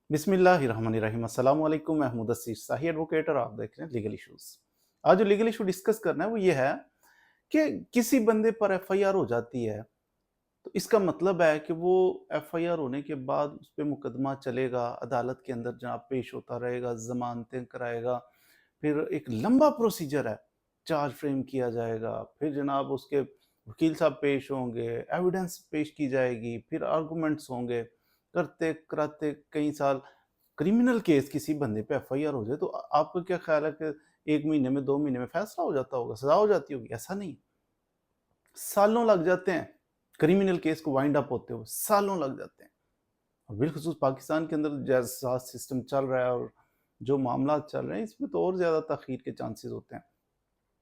बिस्मिल्लाहिर्रहमानिर्रहीम। अस्सलाम वालेकुम। मैं हूं मुदस्सिर शाही एडवोकेट और आप देख रहे हैं लीगल इश्यूज। आज जो लीगल इशू डिस्कस करना है वो ये है कि किसी बंदे पर एफआईआर हो जाती है तो इसका मतलब है कि वो एफआईआर होने के बाद उस पर मुकदमा चलेगा, अदालत के अंदर जनाब पेश होता रहेगा, जमानतें कराएगा, फिर एक लंबा प्रोसीजर है, चार्ज फ्रेम किया जाएगा, फिर जनाब उसके वकील साहब पेश होंगे, एविडेंस पेश की जाएगी, फिर आर्गूमेंट्स होंगे, करते कराते कई साल। क्रिमिनल केस किसी बंदे पे एफआईआर हो जाए तो आपको क्या ख्याल है कि 1 महीने में 2 महीने में फैसला हो जाता होगा, सजा हो जाती होगी? ऐसा नहीं, सालों लग जाते हैं क्रिमिनल केस को वाइंड अप होते हुए, सालों लग जाते हैं। और बिलखुसूस पाकिस्तान के अंदर जैसा सिस्टम चल रहा है और जो मामला चल रहे हैं इसमें तो और ज्यादा तखीर के चांसेस होते हैं।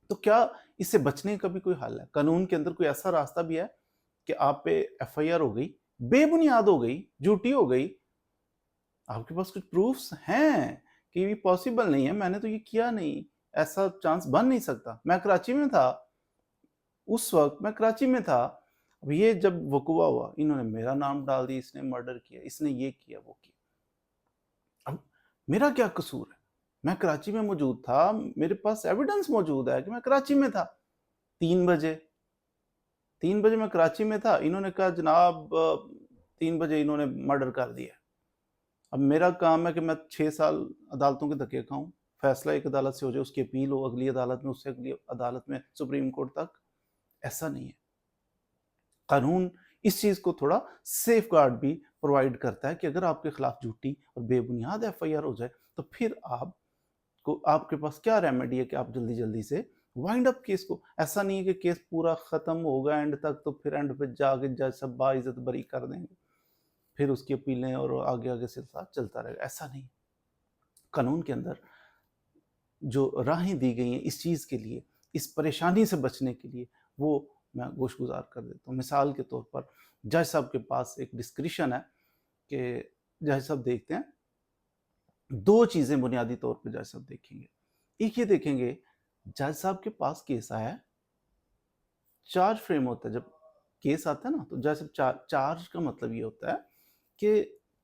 तो क्या इससे बचने का भी कोई हल है? कानून के अंदर कोई ऐसा रास्ता भी है कि आप पे एफआईआर हो गई, बेबुनियाद हो गई, झूठी हो गई, आपके पास कुछ प्रूफ्स हैं कि ये पॉसिबल नहीं है, मैंने तो ये किया नहीं, ऐसा चांस बन नहीं सकता, मैं कराची में था, उस वक्त मैं कराची में था, अब ये जब वकूआ हुआ इन्होंने मेरा नाम डाल दिया, इसने मर्डर किया, इसने ये किया वो किया, अब मेरा क्या कसूर है? मैं कराची में मौजूद था, मेरे पास एविडेंस मौजूद है कि मैं कराची में था। 3 बजे 3 बजे मैं कराची में था, इन्होंने कहा जनाब 3 बजे इन्होंने मर्डर कर दिया। अब मेरा काम है कि मैं 6 साल अदालतों के धक्के खाऊं, फैसला एक अदालत से हो जाए, उसकी अपील हो अगली अदालत में, उससे अगली अदालत में, सुप्रीम कोर्ट तक। ऐसा नहीं है। कानून इस चीज को थोड़ा सेफ गार्ड भी प्रोवाइड करता है कि अगर आपके खिलाफ झूठी और बेबुनियाद एफआईआर हो जाए तो फिर आपके पास क्या रेमेडी है कि आप जल्दी जल्दी से वाइंड अप केस को। ऐसा नहीं है कि केस पूरा खत्म होगा एंड तक तो फिर एंड पे जाके जज सब बाइज्जत बरी कर देंगे, फिर उसकी अपीलें और आगे आगे सिलसिला चलता रहेगा। ऐसा नहीं। कानून के अंदर जो राहें दी गई हैं इस चीज़ के लिए, इस परेशानी से बचने के लिए, वो मैं गोशगुजार कर देता हूँ। मिसाल के तौर पर जज साहब के पास एक डिस्क्रिशन है कि जज साहब देखते हैं, दो चीज़ें बुनियादी तौर पर जज साहब देखेंगे। एक ये देखेंगे, जज साहब के पास केस आया है, चार्ज फ्रेम होता है। जब केस आता है ना तो जज साहब चार्ज का मतलब ये होता है कि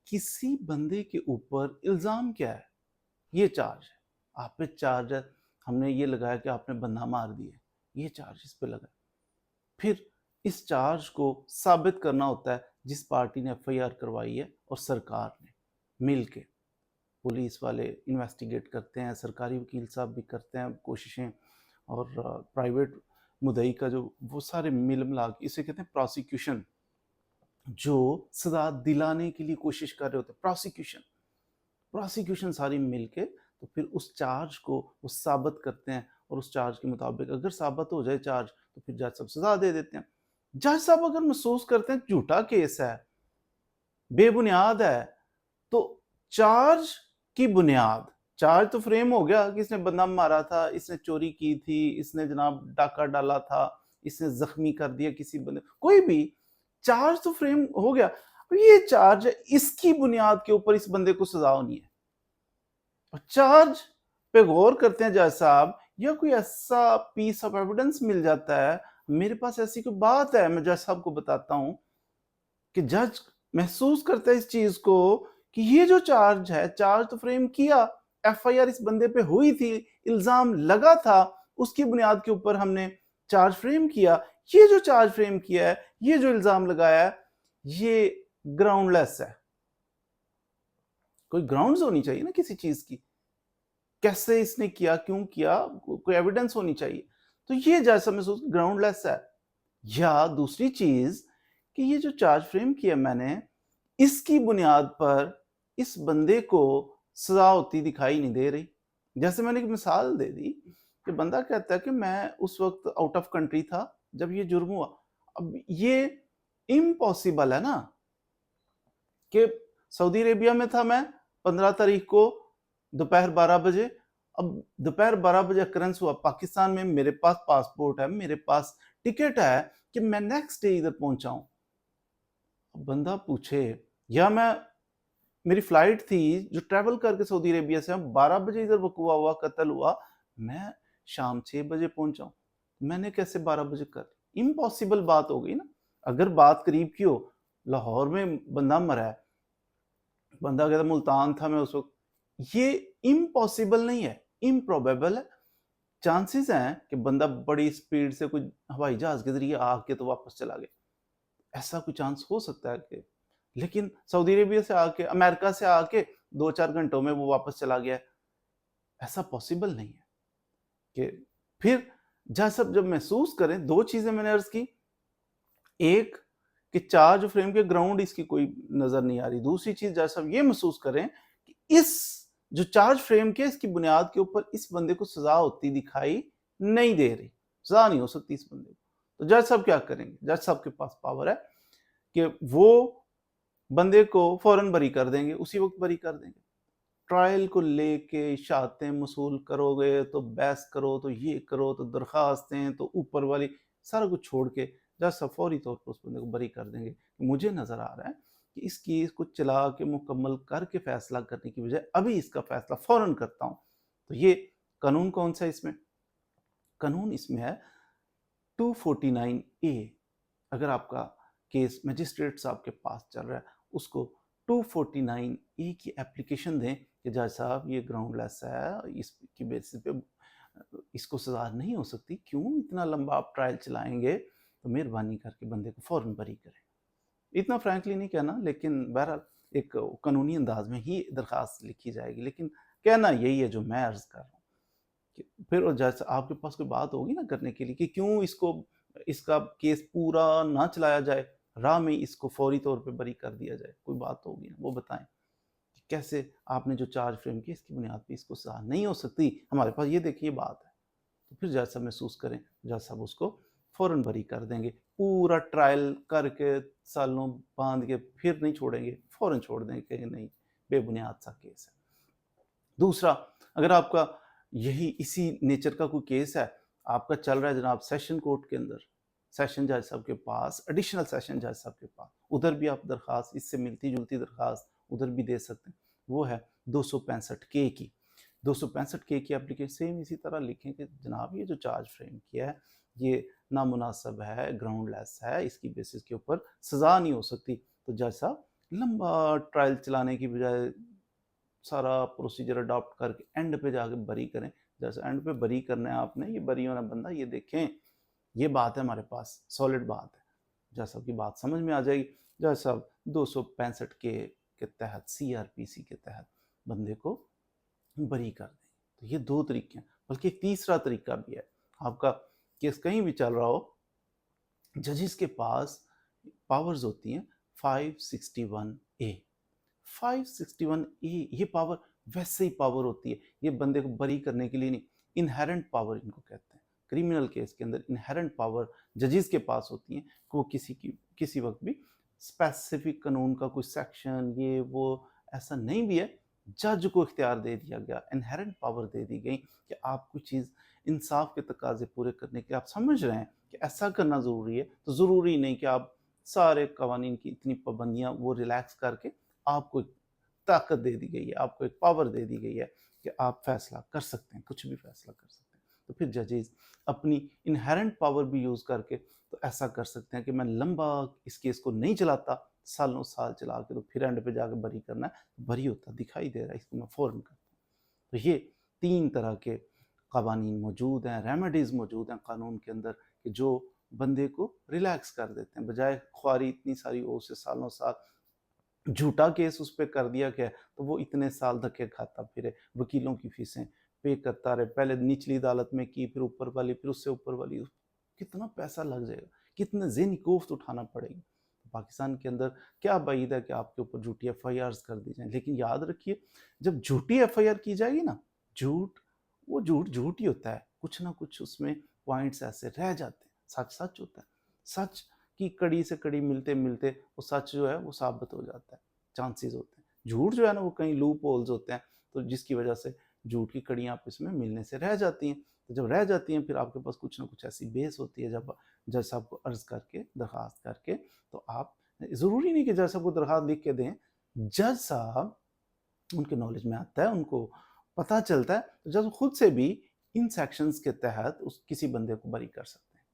किसी बंदे के ऊपर इल्ज़ाम क्या है, ये चार्ज है, आप पे चार्ज है, हमने ये लगाया कि आपने बंदा मार दिया, ये चार्ज इस पे लगा। फिर इस चार्ज को साबित करना होता है जिस पार्टी ने एफआईआर करवाई है और सरकार ने मिल के, पुलिस वाले इन्वेस्टिगेट करते हैं, सरकारी वकील साहब भी करते हैं कोशिशें, और प्राइवेट मुदई का जो वो सारे मिल मिला के इसे कहते हैं प्रोसिक्यूशन, जो सजा दिलाने के लिए कोशिश कर रहे होते हैं। प्रोसिक्यूशन सारी मिलके तो फिर उस चार्ज को वो साबित करते हैं, और उस चार्ज के मुताबिक अगर साबित हो जाए चार्ज तो फिर जज साहब सजा दे देते हैं। जज साहब अगर महसूस करते हैं झूठा केस है, बेबुनियाद है, तो चार्ज की बुनियाद, चार्ज तो फ्रेम हो गया कि इसने बंदा मारा था, इसने चोरी की थी, इसने जनाब डाका डाला था, इसने जख्मी कर दिया किसी बंदे, कोई भी चार्ज तो फ्रेम हो गया। ये चार्ज है, इसकी बुनियाद के ऊपर इस बंदे को सजा होनी है। चार्ज पे गौर करते हैं जज साहब, या कोई ऐसा पीस ऑफ एविडेंस मिल जाता है, मेरे पास ऐसी कोई बात है, मैं जज साहब को बताता हूं कि जज महसूस करता है इस चीज को कि ये जो चार्ज है, चार्ज तो फ्रेम किया, एफआईआर इस बंदे पे हुई थी, इल्जाम लगा था, उसकी बुनियाद के ऊपर हमने चार्ज फ्रेम किया, ये जो चार्ज फ्रेम किया है, ये जो इल्जाम लगाया है, ये ग्राउंडलेस है। कोई ग्राउंड्स होनी चाहिए ना किसी चीज की, कैसे इसने किया, क्यों किया, कोई एविडेंस होनी चाहिए। तो ये जैसा महसूस ग्राउंडलेस है। या दूसरी चीज कि ये जो चार्ज फ्रेम किया मैंने, इसकी बुनियाद पर इस बंदे को सजा होती दिखाई नहीं दे रही। जैसे मैंने एक मिसाल दे दी कि बंदा कहता है कि मैं उस वक्त आउट ऑफ कंट्री था जब ये जुर्म हुआ। अब ये इम्पॉसिबल है ना कि सऊदी अरेबिया में था मैं 15 तारीख को दोपहर 12 बजे, अब दोपहर 12 बजे अक्रंस हुआ पाकिस्तान में, मेरे पास पासपोर्ट है, मेरे पास टिकट है कि मैं नेक्स्ट डे इधर पहुंचाऊं। बंदा पूछे, या मैं मेरी फ्लाइट थी जो ट्रैवल करके सऊदी अरेबिया से 12 बजे इधर वकूआ हुआ, कत्ल हुआ, मैं शाम 6 बजे पहुंचा, मैंने कैसे 12 बजे कर, इम्पॉसिबल बात हो गई ना। अगर बात करीब की हो, लाहौर में बंदा मरा है, बंदा कहता मुल्तान था मैं उस वक्त, ये इम्पॉसिबल नहीं है, इम्प्रोबेबल है। चांसेस हैं कि बंदा बड़ी स्पीड से कोई हवाई जहाज के जरिए आके तो वापस चला गया, ऐसा कोई चांस हो सकता है कि, लेकिन सऊदी अरेबिया से आके, अमेरिका से आके 2-4 घंटों में वो वापस चला गया, ऐसा पॉसिबल नहीं है। कि फिर जैसा जब महसूस करें, दो चीजें मैंने अर्ज की, एक कि चार्ज फ्रेम के ग्राउंड इसकी कोई नजर नहीं आ रही, दूसरी चीज जैसा ये महसूस करें कि इस जो चार्ज फ्रेम के इसकी बुनियाद के ऊपर इस बंदे को सजा होती दिखाई नहीं दे रही, सजा नहीं हो सकती इस बंदे को। तो जज साहब क्या करेंगे? जज साहब के पास पावर है कि वो बंदे को फौरन बरी कर देंगे, उसी वक्त बरी कर देंगे। ट्रायल को लेके शहादतें मसूल करोगे तो बहस करो तो ये करो तो दरखास्तें तो ऊपर वाली सारा कुछ छोड़ के जज साहब फौरी तौर पर उस बंदे को बरी कर देंगे। मुझे नजर आ रहा है कि इस केस को चला के मुकम्मल करके फैसला करने की बजाय अभी इसका फैसला फौरन करता हूं। तो ये कानून कौन सा इसमें? कानून इसमें है 249A। अगर आपका केस मजिस्ट्रेट साहब के पास चल रहा है, उसको 249A की एप्लीकेशन दें कि जज साहब ये ग्राउंडलेस है, इसकी बेसिस पे इसको सजा नहीं हो सकती, क्यों इतना लंबा आप ट्रायल चलाएंगे, तो मेहरबानी करके बंदे को फौरन बरी करें। इतना फ्रैंकली नहीं कहना, लेकिन बहरहाल एक कानूनी अंदाज में ही दरखास्त लिखी जाएगी, लेकिन कहना यही है जो मैं अर्ज कर रहा हूँ। फिर जज आपके पास कोई बात होगी ना करने के लिए कि क्यों इसको इसका केस पूरा ना चलाया जाए, राह में इसको फौरी तौर पे बरी कर दिया जाए, कोई बात होगी ना, वो बताएं कि कैसे आपने जो चार्ज फ्रेम किया इसकी बुनियाद पे इसको सजा नहीं हो सकती, हमारे पास ये देखिए बात है। तो फिर जज साहब महसूस करें, जज साहब उसको फौरन बरी कर देंगे, पूरा ट्रायल करके सालों बांध के फिर नहीं छोड़ेंगे, फौरन छोड़ देंगे कि नहीं बेबुनियाद सा केस है। दूसरा, अगर आपका यही इसी नेचर का कोई केस है, आपका चल रहा है जनाब सेशन कोर्ट के अंदर, सेशन जज साहब के पास, एडिशनल सेशन जज साहब के पास, उधर भी आप दरखास्त इससे मिलती जुलती दरखास्त उधर भी दे सकते हैं, वो है 265K की। 265K की एप्लीकेशन सेम इसी तरह लिखें कि जनाब ये जो चार्ज फ्रेम किया है ये नामुनासिब है, ग्राउंडलेस है, इसकी बेसिस के ऊपर सजा नहीं हो सकती। तो जज साहब लंबा ट्रायल चलाने की बजाय सारा प्रोसीजर अडॉप्ट करके एंड पे जाके बरी करें। जैसे एंड पे बरी करना है आपने, ये बरी होना बंदा, ये देखें ये बात है हमारे पास, सॉलिड बात है, जज साहब की बात समझ में आ जाएगी। जज साहब 265K के तहत, CRPC के तहत बंदे को बरी कर दें। तो ये दो तरीके हैं, बल्कि एक तीसरा तरीका भी है। आपका केस कहीं भी चल रहा हो, जजेस के पास पावर्स होती हैं 561A। 561A ये पावर वैसे ही पावर होती है, ये बंदे को बरी करने के लिए नहीं, इनहेरेंट पावर इनको कहते हैं। क्रिमिनल केस के अंदर इनहेरेंट पावर जजेस के पास होती हैं कि वो किसी वक्त भी स्पेसिफिक कानून का कोई सेक्शन ये वो ऐसा नहीं भी है, जज को इख्तियार दे दिया गया, इनहेरेंट पावर दे दी गई कि आप कोई चीज़ इंसाफ के तकाजे पूरे करने के लिए आप समझ रहे हैं कि ऐसा करना ज़रूरी है, तो ज़रूरी नहीं कि आप सारे कवानीन की इतनी पाबंदियाँ वो रिलैक्स करके आपको एक ताकत दे दी गई है, आपको एक पावर दे दी गई है कि आप फैसला कर सकते हैं, कुछ भी फैसला कर सकते हैं। तो फिर जजेस अपनी इनहेरेंट पावर भी यूज़ करके तो ऐसा कर सकते हैं कि मैं लंबा इस केस को नहीं चलाता, सालों साल चला के तो फिर एंड पे जाकर बरी करना है, बरी होता दिखाई दे रहा है, इसको मैं फ़ौरन करता हूँ। तो ये 3 तरह के कवानीन मौजूद हैं, रेमेडीज़ मौजूद हैं कानून के अंदर कि जो बंदे को रिलैक्स कर देते हैं, बजाय ख्वारी इतनी सारी ओ से सालों साल झूठा केस उस पर कर दिया गया तो वो इतने साल धक्के खाता फिरे, वकीलों की फीसें पे करता रहे, पहले निचली अदालत में की, फिर ऊपर वाली, फिर उससे ऊपर वाली, कितना पैसा लग जाएगा, कितने ज़हनी कोफ्त उठाना पड़ेगी। तो पाकिस्तान के अंदर क्या बाइद है कि आपके ऊपर झूठी FIRs कर दी जाए, लेकिन याद रखिए जब झूठी FIR की जाएगी ना, वो झूठ झूठ ही होता है, कुछ ना कुछ उसमें पॉइंट्स ऐसे रह जाते हैं, सच सच होता है, सच की कड़ी से कड़ी मिलते मिलते वो सच जो है वो साबित हो जाता है, चांसेस होते हैं। झूठ जो है ना वो कहीं लूप होल्स होते हैं, तो जिसकी वजह से झूठ की कड़ियाँ आपस में मिलने से रह जाती हैं। तो जब रह जाती हैं फिर आपके पास कुछ ना कुछ ऐसी बेस होती है, जब जज साहब को अर्ज करके दरखास्त करके, तो आप ज़रूरी नहीं कि जज साहब को दरखास्त लिख के दें, जज साहब उनके नॉलेज में आता है, उनको पता चलता है, तो जज खुद से भी इन सेक्शंस के तहत उस किसी बंदे को बरी कर सकते हैं।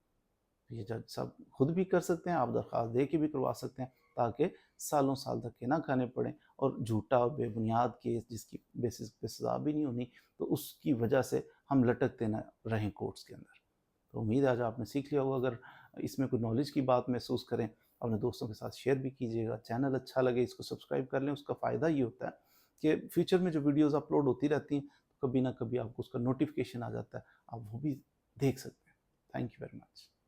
तो ये जज साहब खुद भी कर सकते हैं, आप दरख्वास्त दे के भी करवा सकते हैं, ताकि सालों साल धक्के ना खाने पड़ें اور جھوٹا اور بے بنیاد کیس جس کی بیسس پہ سزا بھی نہیں ہونی، تو اس کی وجہ سے ہم لٹکتے نہ رہیں کورٹس کے اندر۔ تو امید ہے آج آپ نے سیکھ لیا ہوگا۔ اگر اس میں کوئی نالج کی بات محسوس کریں، اپنے دوستوں کے ساتھ شیئر بھی کیجیے گا۔ چینل اچھا لگے اس کو سبسکرائب کر لیں۔ اس کا فائدہ یہ ہوتا ہے کہ فیوچر میں جو ویڈیوز اپلوڈ ہوتی رہتی ہیں تو کبھی نہ کبھی آپ کو اس کا نوٹیفیکیشن آ جاتا ہے، آپ وہ بھی دیکھ سکتے ہیں۔ Thank you very much.